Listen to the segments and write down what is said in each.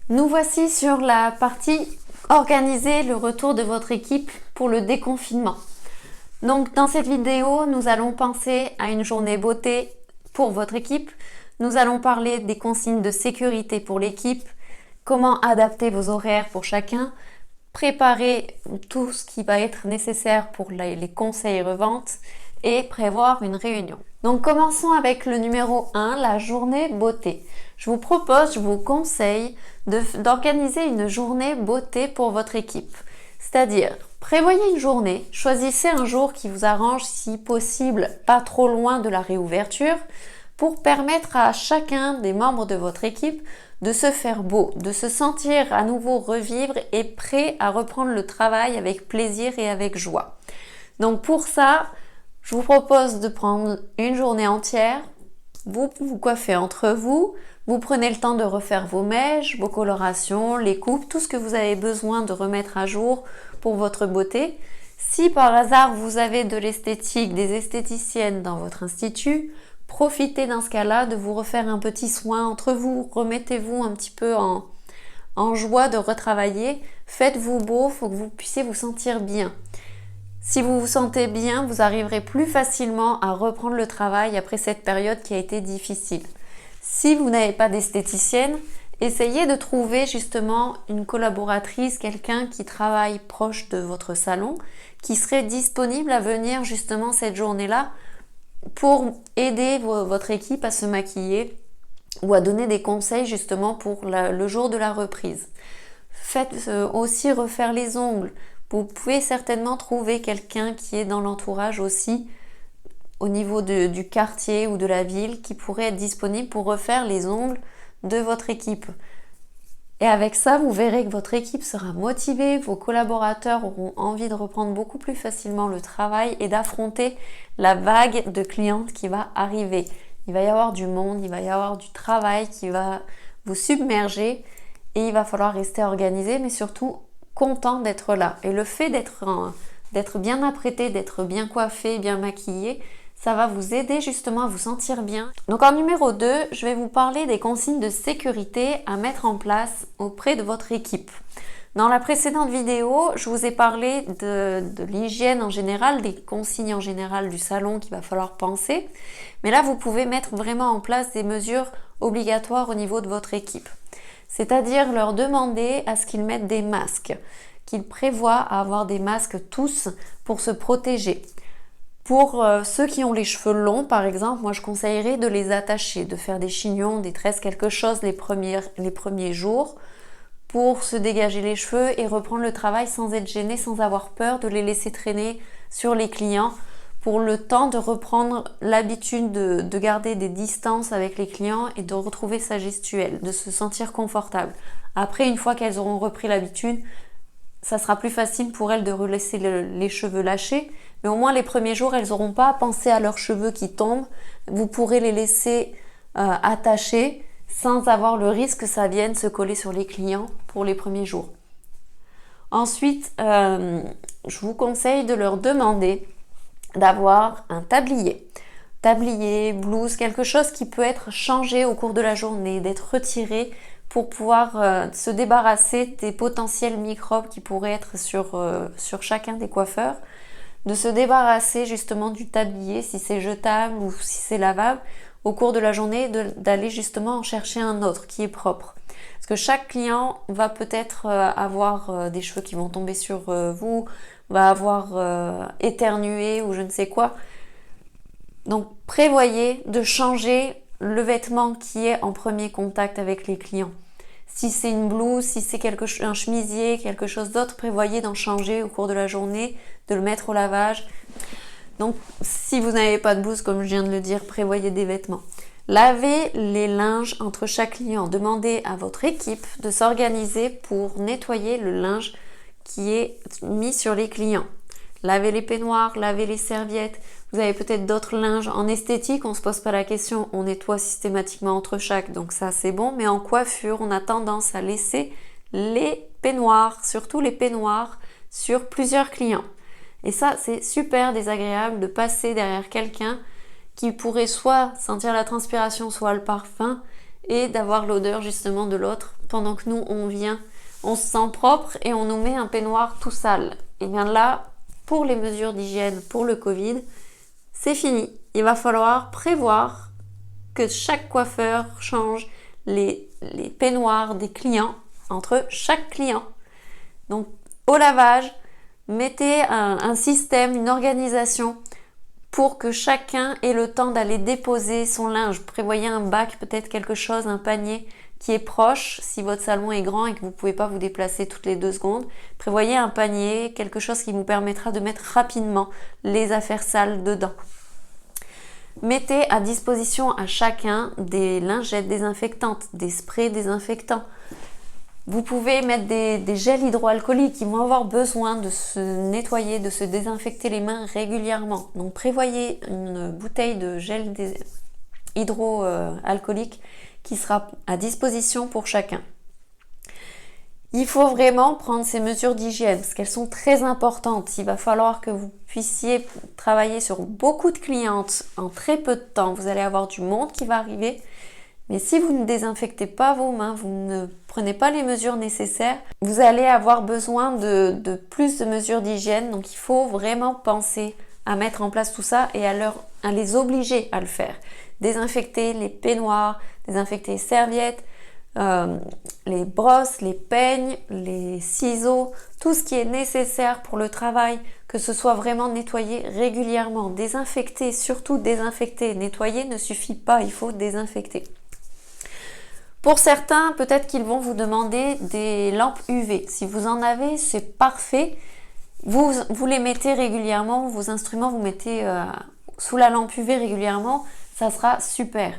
Nous voici sur la partie organiser le retour de votre équipe pour le déconfinement. Donc dans cette vidéo, nous allons penser à une journée beauté pour votre équipe. Nous allons parler des consignes de sécurité pour l'équipe, comment adapter vos horaires pour chacun, préparer tout ce qui va être nécessaire pour les conseils revente et prévoir une réunion. Donc commençons avec le numéro 1, la journée beauté. Je vous conseille d'organiser une journée beauté pour votre équipe. C'est-à-dire, prévoyez une journée, choisissez un jour qui vous arrange si possible, pas trop loin de la réouverture, pour permettre à chacun des membres de votre équipe de se faire beau, de se sentir à nouveau revivre et prêt à reprendre le travail avec plaisir et avec joie. Donc pour ça, je vous propose de prendre une journée entière, vous coiffez entre vous, vous prenez le temps de refaire vos mèches, vos colorations, les coupes, tout ce que vous avez besoin de remettre à jour pour votre beauté. Si par hasard vous avez de l'esthétique, des esthéticiennes dans votre institut, profitez dans ce cas-là de vous refaire un petit soin entre vous, remettez-vous un petit peu en joie de retravailler, faites-vous beau, il faut que vous puissiez vous sentir bien. Si vous vous sentez bien, vous arriverez plus facilement à reprendre le travail après cette période qui a été difficile. Si vous n'avez pas d'esthéticienne, essayez de trouver justement une collaboratrice, quelqu'un qui travaille proche de votre salon, qui serait disponible à venir justement cette journée-là pour aider votre équipe à se maquiller ou à donner des conseils justement pour le jour de la reprise. Faites aussi refaire les ongles. Vous pouvez certainement trouver quelqu'un qui est dans l'entourage aussi au niveau du quartier ou de la ville qui pourrait être disponible pour refaire les ongles de votre équipe. Et avec ça, vous verrez que votre équipe sera motivée, vos collaborateurs auront envie de reprendre beaucoup plus facilement le travail et d'affronter la vague de clientes qui va arriver. Il va y avoir du monde, il va y avoir du travail qui va vous submerger et il va falloir rester organisé, mais surtout content d'être là. Et le fait d'être bien apprêté, d'être bien coiffé, bien maquillé, ça va vous aider justement à vous sentir bien. Donc en numéro 2, je vais vous parler des consignes de sécurité à mettre en place auprès de votre équipe. Dans la précédente vidéo, je vous ai parlé de l'hygiène en général, des consignes en général du salon qu'il va falloir penser. Mais là, vous pouvez mettre vraiment en place des mesures obligatoires au niveau de votre équipe. C'est-à-dire leur demander à ce qu'ils mettent des masques, qu'ils prévoient à avoir des masques tous pour se protéger. Pour ceux qui ont les cheveux longs, par exemple, moi je conseillerais de les attacher, de faire des chignons, des tresses, quelque chose les premiers jours pour se dégager les cheveux et reprendre le travail sans être gêné, sans avoir peur de les laisser traîner sur les clients pour le temps de reprendre l'habitude de garder des distances avec les clients et de retrouver sa gestuelle, de se sentir confortable. Après, une fois qu'elles auront repris l'habitude, ça sera plus facile pour elles de relaisser les cheveux lâchés, mais au moins les premiers jours, elles n'auront pas à penser à leurs cheveux qui tombent. Vous pourrez les laisser attachés sans avoir le risque que ça vienne se coller sur les clients pour les premiers jours. Ensuite, je vous conseille de leur demander d'avoir un tablier, blouse, quelque chose qui peut être changé au cours de la journée, d'être retiré pour pouvoir se débarrasser des potentiels microbes qui pourraient être sur chacun des coiffeurs, de se débarrasser justement du tablier si c'est jetable ou si c'est lavable au cours de la journée, d'aller justement en chercher un autre qui est propre. Parce que chaque client va peut-être avoir des cheveux qui vont tomber sur vous, va avoir éternué ou je ne sais quoi. Donc prévoyez de changer le vêtement qui est en premier contact avec les clients. Si c'est une blouse, si c'est un chemisier, quelque chose d'autre, prévoyez d'en changer au cours de la journée, de le mettre au lavage. Donc si vous n'avez pas de blouse, comme je viens de le dire, prévoyez des vêtements. Lavez les linges entre chaque client. Demandez à votre équipe de s'organiser pour nettoyer le linge qui est mis sur les clients. Lavez les peignoirs, lavez les serviettes. Vous avez peut-être d'autres linges en esthétique, on ne se pose pas la question, on nettoie systématiquement entre chaque, donc ça c'est bon. Mais en coiffure, on a tendance à laisser les peignoirs, surtout les peignoirs, sur plusieurs clients. Et ça, c'est super désagréable de passer derrière quelqu'un qui pourrait soit sentir la transpiration, soit le parfum, et d'avoir l'odeur justement de l'autre pendant que nous on vient, on se sent propre et on nous met un peignoir tout sale. Et bien là, pour les mesures d'hygiène pour le Covid, c'est fini. Il va falloir prévoir que chaque coiffeur change les peignoirs des clients entre chaque client. Donc au lavage, mettez un système, une organisation pour que chacun ait le temps d'aller déposer son linge. Prévoyez un bac, peut-être quelque chose, un panier qui est proche, si votre salon est grand et que vous ne pouvez pas vous déplacer toutes les 2 secondes. Prévoyez un panier, quelque chose qui vous permettra de mettre rapidement les affaires sales dedans. Mettez à disposition à chacun des lingettes désinfectantes, des sprays désinfectants. Vous pouvez mettre des gels hydroalcooliques qui vont avoir besoin de se nettoyer, de se désinfecter les mains régulièrement. Donc prévoyez une bouteille de gel hydroalcoolique qui sera à disposition pour chacun. Il faut vraiment prendre ces mesures d'hygiène parce qu'elles sont très importantes. Il va falloir que vous puissiez travailler sur beaucoup de clientes en très peu de temps. Vous allez avoir du monde qui va arriver. Mais si vous ne désinfectez pas vos mains, vous ne prenez pas les mesures nécessaires, vous allez avoir besoin de plus de mesures d'hygiène. Donc il faut vraiment penser à mettre en place tout ça et à les obliger à le faire. Désinfecter les peignoirs, désinfecter les serviettes, les brosses, les peignes, les ciseaux, tout ce qui est nécessaire pour le travail, que ce soit vraiment nettoyé régulièrement. Désinfecter, surtout désinfecter. Nettoyer ne suffit pas, il faut désinfecter. Pour certains, peut-être qu'ils vont vous demander des lampes UV. Si vous en avez, c'est parfait. Vous les mettez régulièrement, vos instruments, vous mettez sous la lampe UV régulièrement, ça sera super.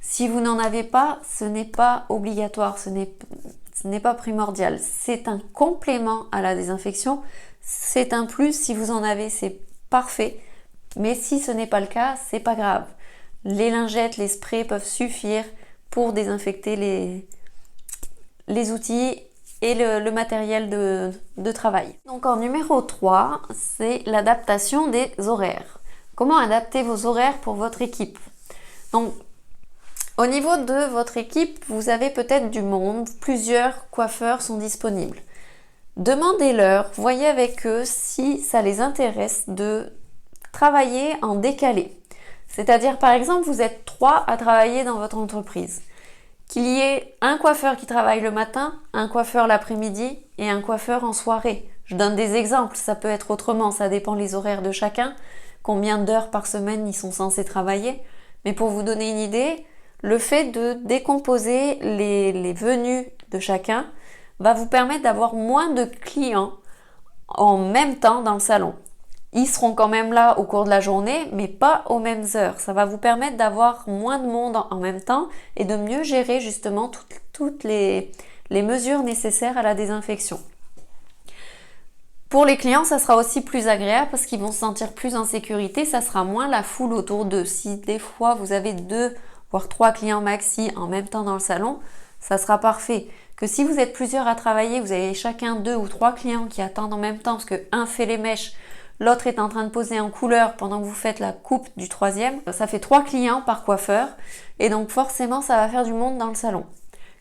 Si vous n'en avez pas, ce n'est pas obligatoire, ce n'est pas primordial. C'est un complément à la désinfection, c'est un plus. Si vous en avez, c'est parfait. Mais si ce n'est pas le cas, c'est pas grave. Les lingettes, les sprays peuvent suffire pour désinfecter les outils et le matériel de travail. Donc en numéro 3, c'est l'adaptation des horaires. Comment adapter vos horaires pour votre équipe? Donc au niveau de votre équipe, vous avez peut-être du monde, plusieurs coiffeurs sont disponibles. Demandez-leur, voyez avec eux si ça les intéresse de travailler en décalé. C'est-à-dire, par exemple, vous êtes 3 à travailler dans votre entreprise. Qu'il y ait un coiffeur qui travaille le matin, un coiffeur l'après-midi et un coiffeur en soirée. Je donne des exemples, ça peut être autrement, ça dépend les horaires de chacun, combien d'heures par semaine ils sont censés travailler. Mais pour vous donner une idée, le fait de décomposer les venues de chacun va vous permettre d'avoir moins de clients en même temps dans le salon. Ils seront quand même là au cours de la journée, mais pas aux mêmes heures. Ça va vous permettre d'avoir moins de monde en même temps et de mieux gérer justement toutes les mesures nécessaires à la désinfection. Pour les clients, ça sera aussi plus agréable parce qu'ils vont se sentir plus en sécurité. Ça sera moins la foule autour d'eux. Si des fois vous avez 2 voire 3 clients maxi en même temps dans le salon, ça sera parfait. Que si vous êtes plusieurs à travailler, vous avez chacun 2 ou 3 clients qui attendent en même temps parce que un fait les mèches, l'autre est en train de poser en couleur pendant que vous faites la coupe du troisième. Ça fait 3 clients par coiffeur et donc forcément ça va faire du monde dans le salon.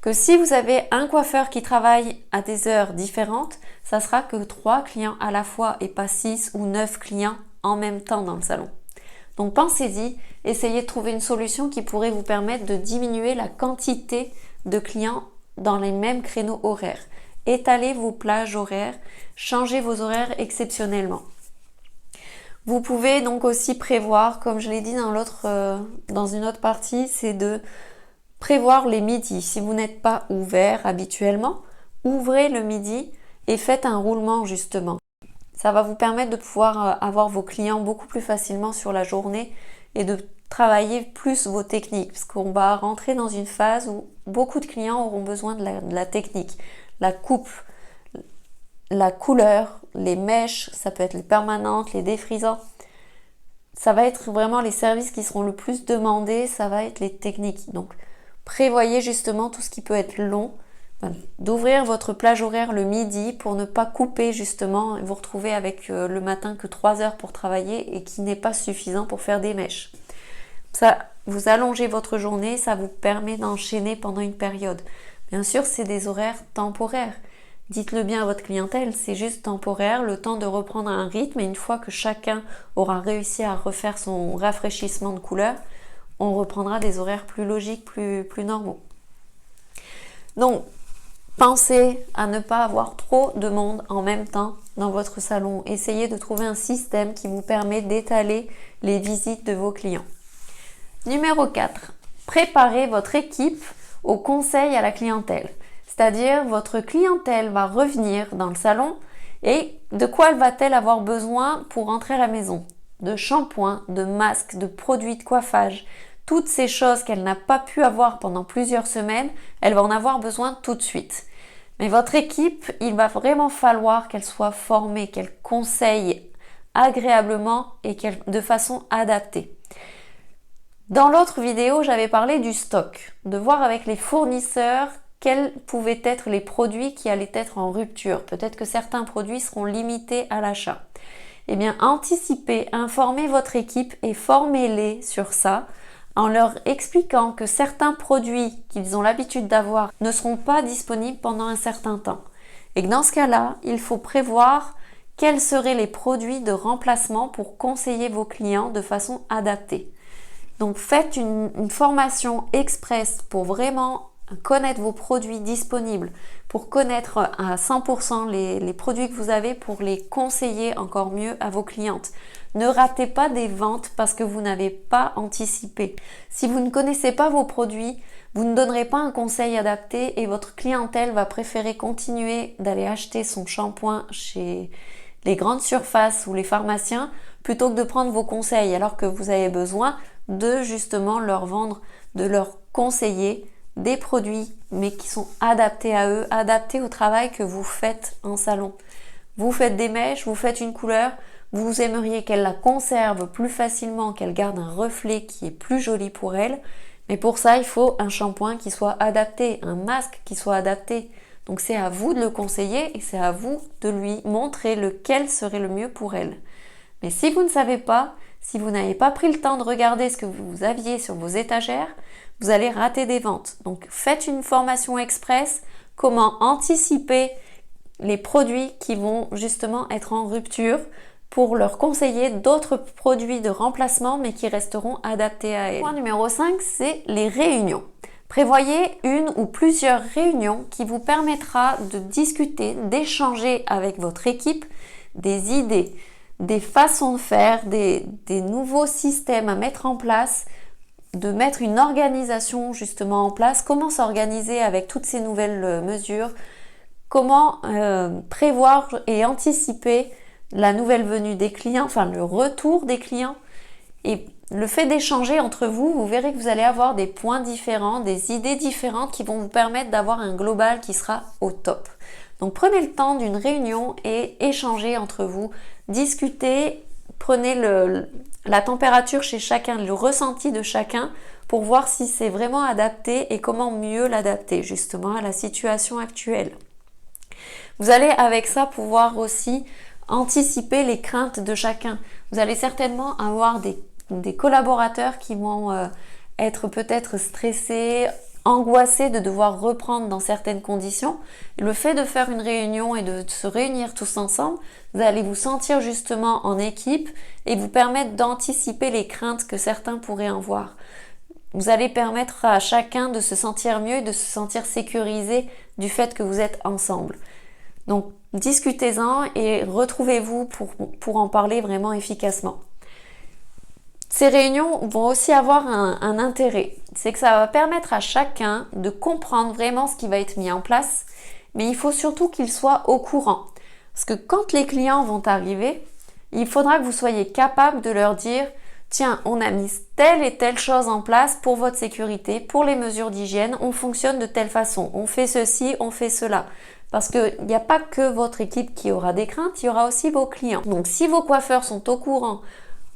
Que si vous avez un coiffeur qui travaille à des heures différentes, ça sera que 3 clients à la fois et pas 6 ou 9 clients en même temps dans le salon. Donc pensez-y, essayez de trouver une solution qui pourrait vous permettre de diminuer la quantité de clients dans les mêmes créneaux horaires. Étalez vos plages horaires, changez vos horaires exceptionnellement. Vous pouvez donc aussi prévoir, comme je l'ai dit dans une autre partie, c'est de prévoir les midis. Si vous n'êtes pas ouvert habituellement, ouvrez le midi et faites un roulement justement. Ça va vous permettre de pouvoir avoir vos clients beaucoup plus facilement sur la journée et de travailler plus vos techniques parce qu'on va rentrer dans une phase où beaucoup de clients auront besoin de la technique, la coupe, la couleur, les mèches, ça peut être les permanentes, les défrisants. Ça va être vraiment les services qui seront le plus demandés, ça va être les techniques. Donc prévoyez justement tout ce qui peut être long, d'ouvrir votre plage horaire le midi pour ne pas couper justement et vous retrouver avec le matin que 3 heures pour travailler et qui n'est pas suffisant pour faire des mèches. Ça vous allongez votre journée, ça vous permet d'enchaîner pendant une période. Bien sûr, c'est des horaires temporaires. Dites-le bien à votre clientèle, c'est juste temporaire, le temps de reprendre un rythme, et une fois que chacun aura réussi à refaire son rafraîchissement de couleur, on reprendra des horaires plus logiques, plus normaux. Donc, pensez à ne pas avoir trop de monde en même temps dans votre salon. Essayez de trouver un système qui vous permet d'étaler les visites de vos clients. Numéro 4. Préparez votre équipe au conseil à la clientèle. C'est-à-dire, votre clientèle va revenir dans le salon et de quoi va-t-elle avoir besoin pour rentrer à la maison? De shampoing, de masques, de produits de coiffage. Toutes ces choses qu'elle n'a pas pu avoir pendant plusieurs semaines, elle va en avoir besoin tout de suite. Mais votre équipe, il va vraiment falloir qu'elle soit formée, qu'elle conseille agréablement et de façon adaptée. Dans l'autre vidéo, j'avais parlé du stock, de voir avec les fournisseurs quels pouvaient être les produits qui allaient être en rupture. Peut-être que certains produits seront limités à l'achat. Eh bien, anticipez, informez votre équipe et formez-les sur ça en leur expliquant que certains produits qu'ils ont l'habitude d'avoir ne seront pas disponibles pendant un certain temps. Et que dans ce cas-là, il faut prévoir quels seraient les produits de remplacement pour conseiller vos clients de façon adaptée. Donc faites une formation express pour vraiment connaître vos produits disponibles, pour connaître à 100% les produits que vous avez, pour les conseiller encore mieux à vos clientes. Ne ratez pas des ventes parce que vous n'avez pas anticipé. Si vous ne connaissez pas vos produits, vous ne donnerez pas un conseil adapté et votre clientèle va préférer continuer d'aller acheter son shampoing chez les grandes surfaces ou les pharmaciens plutôt que de prendre vos conseils, alors que vous avez besoin de justement leur vendre, de leur conseiller des produits mais qui sont adaptés à eux, adaptés au travail que vous faites en salon. Vous faites des mèches, vous faites une couleur, vous aimeriez qu'elle la conserve plus facilement, qu'elle garde un reflet qui est plus joli pour elle, mais pour ça il faut un shampoing qui soit adapté, un masque qui soit adapté. Donc c'est à vous de le conseiller et c'est à vous de lui montrer lequel serait le mieux pour elle. Mais si vous ne savez pas, si vous n'avez pas pris le temps de regarder ce que vous aviez sur vos étagères, vous allez rater des ventes. Donc faites une formation express, comment anticiper les produits qui vont justement être en rupture pour leur conseiller d'autres produits de remplacement mais qui resteront adaptés à elles. Point numéro 5, c'est les réunions. Prévoyez une ou plusieurs réunions qui vous permettra de discuter, d'échanger avec votre équipe des idées, des façons de faire, des nouveaux systèmes à mettre en place, de mettre une organisation justement en place, comment s'organiser avec toutes ces nouvelles mesures, comment prévoir et anticiper la nouvelle venue des clients, enfin le retour des clients. Et le fait d'échanger entre vous, vous verrez que vous allez avoir des points différents, des idées différentes qui vont vous permettre d'avoir un global qui sera au top. Donc prenez le temps d'une réunion et échangez entre vous, discutez, prenez la température chez chacun, le ressenti de chacun pour voir si c'est vraiment adapté et comment mieux l'adapter justement à la situation actuelle. Vous allez avec ça pouvoir aussi anticiper les craintes de chacun. Vous allez certainement avoir des collaborateurs qui vont être peut-être stressés, angoissés de devoir reprendre dans certaines conditions. Le fait de faire une réunion et de se réunir tous ensemble, vous allez vous sentir justement en équipe et vous permettre d'anticiper les craintes que certains pourraient avoir. Vous allez permettre à chacun de se sentir mieux et de se sentir sécurisé du fait que vous êtes ensemble. Donc discutez-en et retrouvez-vous pour en parler vraiment efficacement. Ces réunions vont aussi avoir un intérêt, c'est que ça va permettre à chacun de comprendre vraiment ce qui va être mis en place, mais il faut surtout qu'il soit au courant. Parce que quand les clients vont arriver, il faudra que vous soyez capable de leur dire « Tiens, on a mis telle et telle chose en place pour votre sécurité, pour les mesures d'hygiène, on fonctionne de telle façon, on fait ceci, on fait cela. » Parce qu'il n'y a pas que votre équipe qui aura des craintes, il y aura aussi vos clients. Donc si vos coiffeurs sont au courant,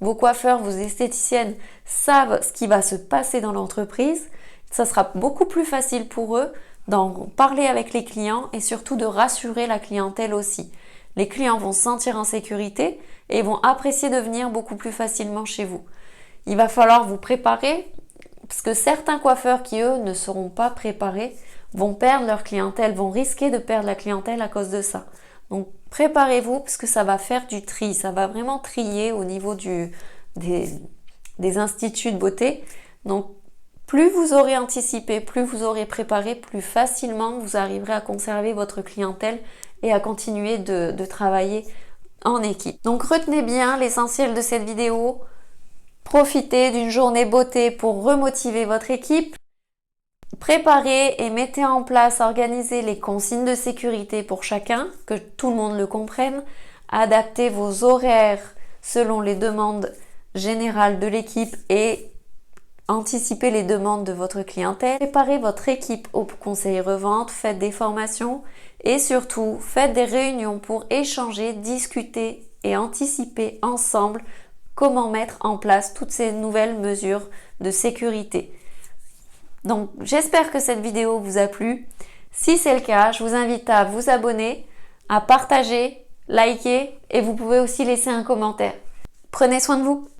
vos coiffeurs, vos esthéticiennes savent ce qui va se passer dans l'entreprise, ça sera beaucoup plus facile pour eux d'en parler avec les clients et surtout de rassurer la clientèle aussi. Les clients vont se sentir en sécurité et vont apprécier de venir beaucoup plus facilement chez vous. Il va falloir vous préparer Parce que certains coiffeurs qui, eux, ne seront pas préparés vont perdre leur clientèle, vont risquer de perdre la clientèle à cause de ça. Donc, préparez-vous parce que ça va faire du tri. Ça va vraiment trier au niveau des instituts de beauté. Donc, plus vous aurez anticipé, plus vous aurez préparé, plus facilement vous arriverez à conserver votre clientèle et à continuer de travailler en équipe. Donc, retenez bien l'essentiel de cette vidéo. Profitez d'une journée beauté pour remotiver votre équipe. Préparez et mettez en place, organisez les consignes de sécurité pour chacun, que tout le monde le comprenne. Adaptez vos horaires selon les demandes générales de l'équipe et anticipez les demandes de votre clientèle. Préparez votre équipe au conseil revente, faites des formations et surtout faites des réunions pour échanger, discuter et anticiper ensemble comment mettre en place toutes ces nouvelles mesures de sécurité. Donc, j'espère que cette vidéo vous a plu. Si c'est le cas, je vous invite à vous abonner, à partager, liker et vous pouvez aussi laisser un commentaire. Prenez soin de vous.